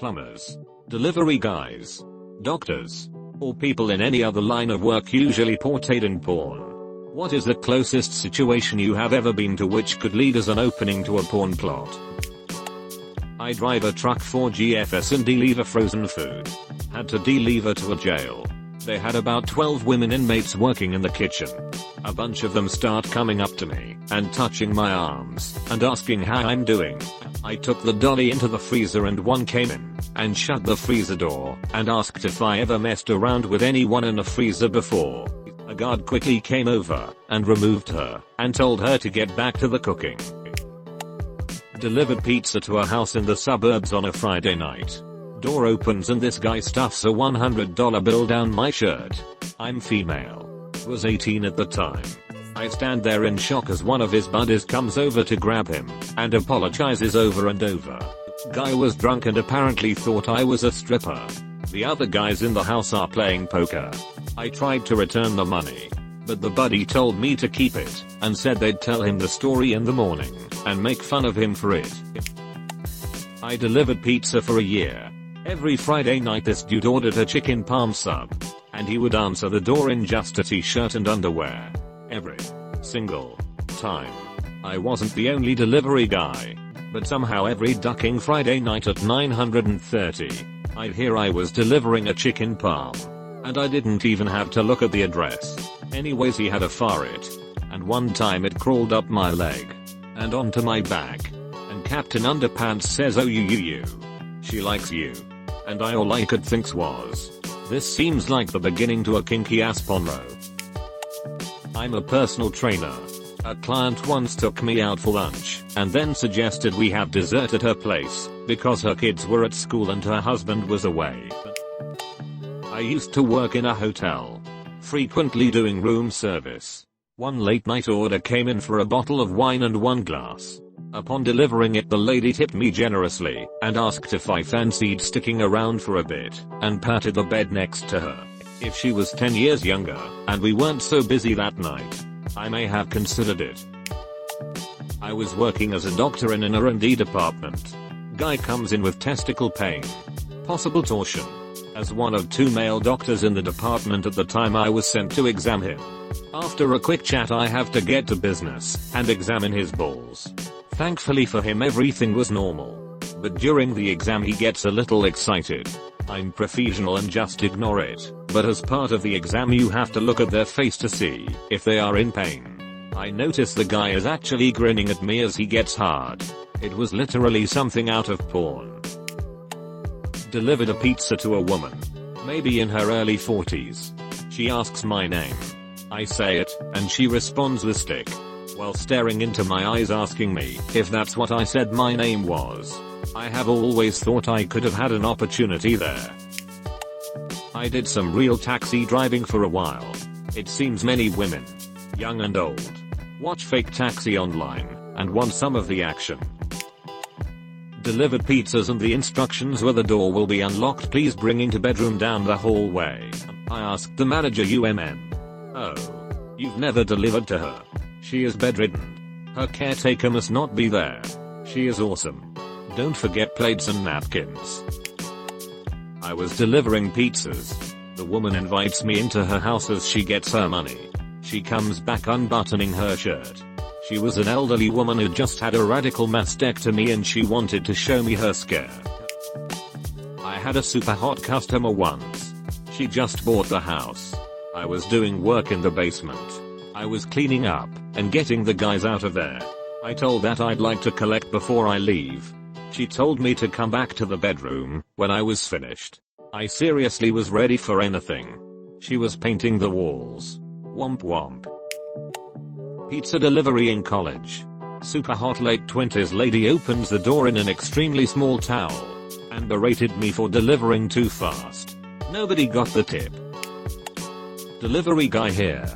plumbers, delivery guys, doctors, or people in any other line of work usually portrayed in porn. What is the closest situation you have ever been to which could lead as an opening to a porn plot? I drive a truck for GFS and deliver frozen food. Had to deliver to a jail. They had about 12 women inmates working in the kitchen. A bunch of them start coming up to me and touching my arms and asking how I'm doing. I took the dolly into the freezer and one came in and shut the freezer door and asked if I ever messed around with anyone in a freezer before. A guard quickly came over and removed her and told her to get back to the cooking. Delivered pizza to a house in the suburbs on a Friday night. Door opens and this guy stuffs a $100 bill down my shirt. I'm female. Was 18 at the time. I stand there in shock as one of his buddies comes over to grab him and apologizes over and over. Guy was drunk and apparently thought I was a stripper. The other guys in the house are playing poker. I tried to return the money, but the buddy told me to keep it and said they'd tell him the story in the morning and make fun of him for it. I delivered pizza for a year. Every Friday night this dude ordered a chicken parm sub, and he would answer the door in just a t-shirt and underwear. Every single time. I wasn't the only delivery guy, but somehow every ducking Friday night at 9:30, I'd hear I was delivering a chicken parm. And I didn't even have to look at the address. Anyways, he had a farrit, and one time it crawled up my leg and onto my back, and Captain Underpants says, "Oh you. She likes you." And all I could think was, this seems like the beginning to a kinky ass porno. I'm a personal trainer. A client once took me out for lunch and then suggested we have dessert at her place because her kids were at school and her husband was away. I used to work in a hotel, frequently doing room service. One late night order came in for a bottle of wine and one glass. Upon delivering it, the lady tipped me generously and asked if I fancied sticking around for a bit and patted the bed next to her. If she was 10 years younger and we weren't so busy that night, I may have considered it. I was working as a doctor in an R&D department. Guy comes in with testicle pain, possible torsion. As one of 2 male doctors in the department at the time, I was sent to examine him. After a quick chat, I have to get to business and examine his balls. Thankfully for him, everything was normal. But during the exam he gets a little excited. I'm professional and just ignore it, but as part of the exam you have to look at their face to see if they are in pain. I notice the guy is actually grinning at me as he gets hard. It was literally something out of porn. Delivered a pizza to a woman, maybe in her early 40s. She asks my name. I say it, and she responds with stick, while staring into my eyes asking me if that's what I said my name was. I have always thought I could have had an opportunity there. I did some real taxi driving for a while. It seems many women, young and old, watch fake taxi online and want some of the action. Delivered pizzas and the instructions were the door will be unlocked, please bring into bedroom down the hallway. I asked the manager Oh, you've never delivered to her? She is bedridden. Her caretaker must not be there. She is awesome. Don't forget plates and napkins. I was delivering pizzas. The woman invites me into her house as she gets her money. She comes back unbuttoning her shirt. She was an elderly woman who just had a radical mastectomy and she wanted to show me her scare. I had a super hot customer once. She just bought the house. I was doing work in the basement. I was cleaning up and getting the guys out of there. I told that I'd like to collect before I leave. She told me to come back to the bedroom when I was finished. I seriously was ready for anything. She was painting the walls. Womp womp. Pizza delivery in college. Super hot late 20s lady opens the door in an extremely small towel and berated me for delivering too fast. Nobody got the tip. Delivery guy here.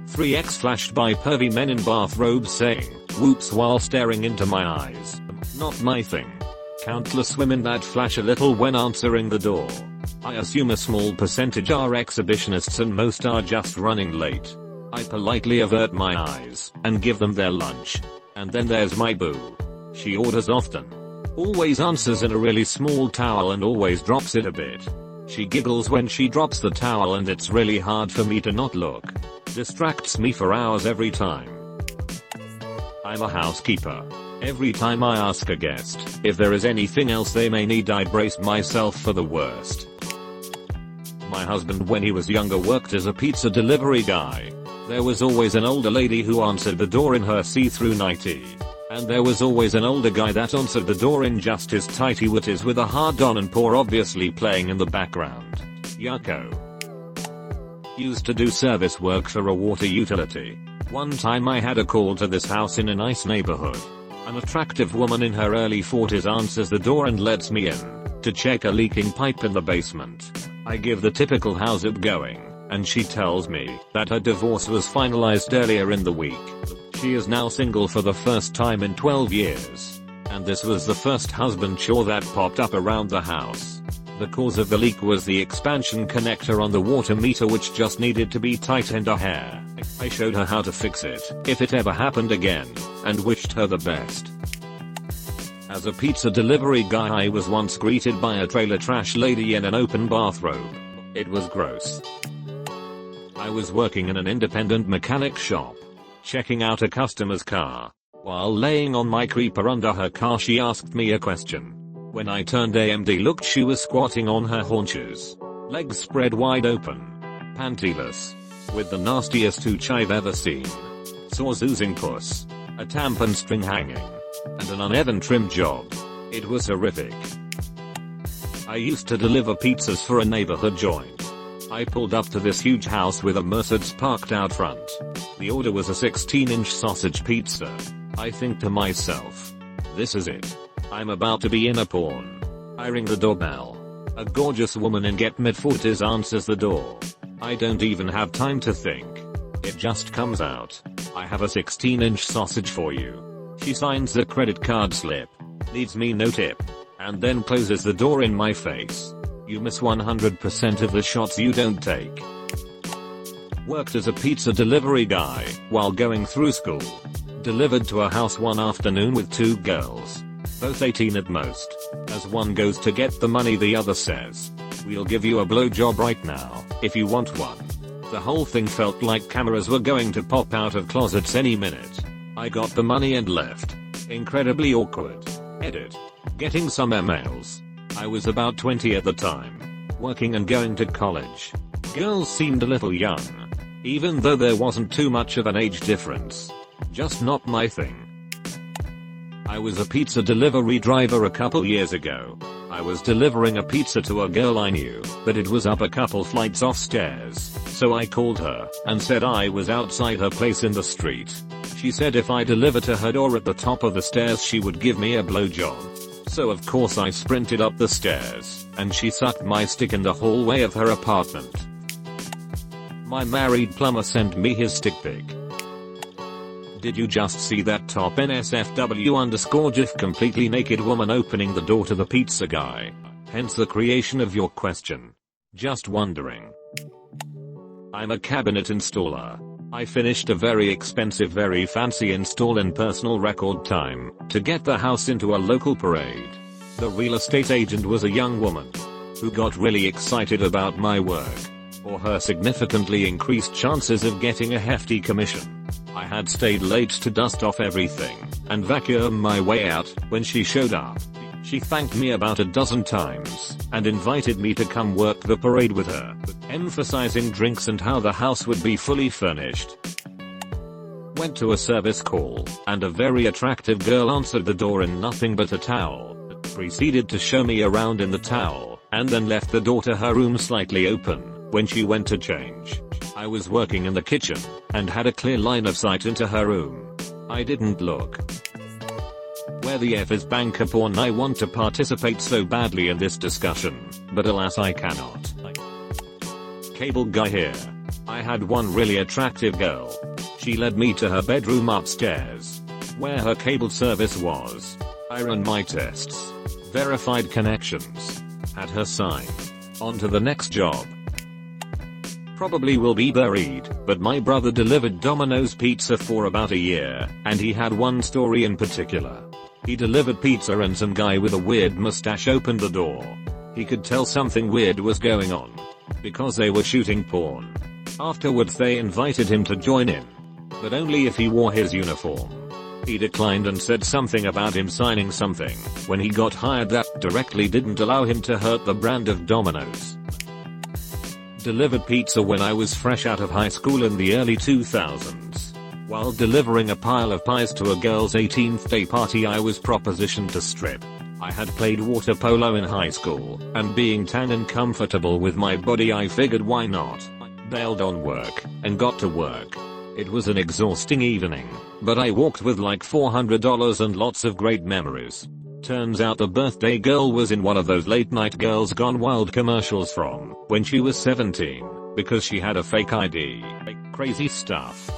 3x flashed by pervy men in bathrobes saying, "Whoops," while staring into my eyes. Not my thing. Countless women that flash a little when answering the door. I assume a small percentage are exhibitionists and most are just running late. I politely avert my eyes and give them their lunch. And then there's my boo. She orders often. Always answers in a really small towel and always drops it a bit. She giggles when she drops the towel and it's really hard for me to not look. Distracts me for hours every time. I'm a housekeeper. Every time I ask a guest if there is anything else they may need, I brace myself for the worst. My husband, when he was younger, worked as a pizza delivery guy. There was always an older lady who answered the door in her see-through nightie. And there was always an older guy that answered the door in just his tighty whities with a hard-on and paw obviously playing in the background. Yucko. Used to do service work for a water utility. One time I had a call to this house in a nice neighborhood. An attractive woman in her early 40s answers the door and lets me in to check a leaking pipe in the basement. I give the typical "how's it going?" and she tells me that her divorce was finalized earlier in the week. She is now single for the first time in 12 years. And this was the first husband chore that popped up around the house. The cause of the leak was the expansion connector on the water meter, which just needed to be tightened a hair. I showed her how to fix it if it ever happened again, and wished her the best. As a pizza delivery guy, I was once greeted by a trailer trash lady in an open bathrobe. It was gross. I was working in an independent mechanic shop, checking out a customer's car. While laying on my creeper under her car, she asked me a question. When I turned AMD looked, she was squatting on her haunches, legs spread wide open, pantyless, with the nastiest hooch I've ever seen. Sores oozing puss, a tampon string hanging, and an uneven trim job. It was horrific. I used to deliver pizzas for a neighborhood joint. I pulled up to this huge house with a Mercedes parked out front. The order was a 16-inch sausage pizza. I think to myself, this is it. I'm about to be in a porn. I ring the doorbell. A gorgeous woman in get mid-40s answers the door. I don't even have time to think. It just comes out. I have a 16-inch sausage for you. She signs the credit card slip, leaves me no tip, and then closes the door in my face. You miss 100% of the shots you don't take. Worked as a pizza delivery guy while going through school. Delivered to a house one afternoon with two girls, both 18 at most. As one goes to get the money, the other says, "We'll give you a blowjob right now, if you want one." The whole thing felt like cameras were going to pop out of closets any minute. I got the money and left. Incredibly awkward. Edit. Getting some emails. I was about 20 at the time, working and going to college. Girls seemed a little young, even though there wasn't too much of an age difference. Just not my thing. I was a pizza delivery driver a couple years ago. I was delivering a pizza to a girl I knew, but it was up a couple flights of stairs, so I called her and said I was outside her place in the street. She said if I delivered to her door at the top of the stairs, she would give me a blowjob. So of course I sprinted up the stairs, and she sucked my stick in the hallway of her apartment. My married plumber sent me his stick pic. Did you just see that top NSFW_GIF completely naked woman opening the door to the pizza guy? Hence the creation of your question. Just wondering. I'm a cabinet installer. I finished a very expensive, very fancy install in personal record time to get the house into a local parade. The real estate agent was a young woman who got really excited about my work, or her significantly increased chances of getting a hefty commission. I had stayed late to dust off everything and vacuum my way out when she showed up. She thanked me about a dozen times and invited me to come work the parade with her, emphasizing drinks and how the house would be fully furnished. Went to a service call, and a very attractive girl answered the door in nothing but a towel. Proceeded to show me around in the towel, and then left the door to her room slightly open when she went to change. I was working in the kitchen and had a clear line of sight into her room. I didn't look. Where the F is banker porn? I want to participate so badly in this discussion, but alas I cannot. Cable guy here. I had one really attractive girl. She led me to her bedroom upstairs, where her cable service was. I ran my tests, verified connections, had her sign. On to the next job. Probably will be buried, but my brother delivered Domino's pizza for about a year, and he had one story in particular. He delivered pizza and some guy with a weird mustache opened the door. He could tell something weird was going on because they were shooting porn. Afterwards they invited him to join in, but only if he wore his uniform. He declined and said something about him signing something when he got hired that directly didn't allow him to hurt the brand of Domino's. Delivered pizza when I was fresh out of high school in the early 2000s. While delivering a pile of pies to a girl's 18th day party I was propositioned to strip. I had played water polo in high school, and being tan and comfortable with my body I figured why not. Bailed on work, and got to work. It was an exhausting evening, but I walked with like $400 and lots of great memories. Turns out the birthday girl was in one of those late night Girls Gone Wild commercials from when she was 17, because she had a fake ID. Crazy stuff.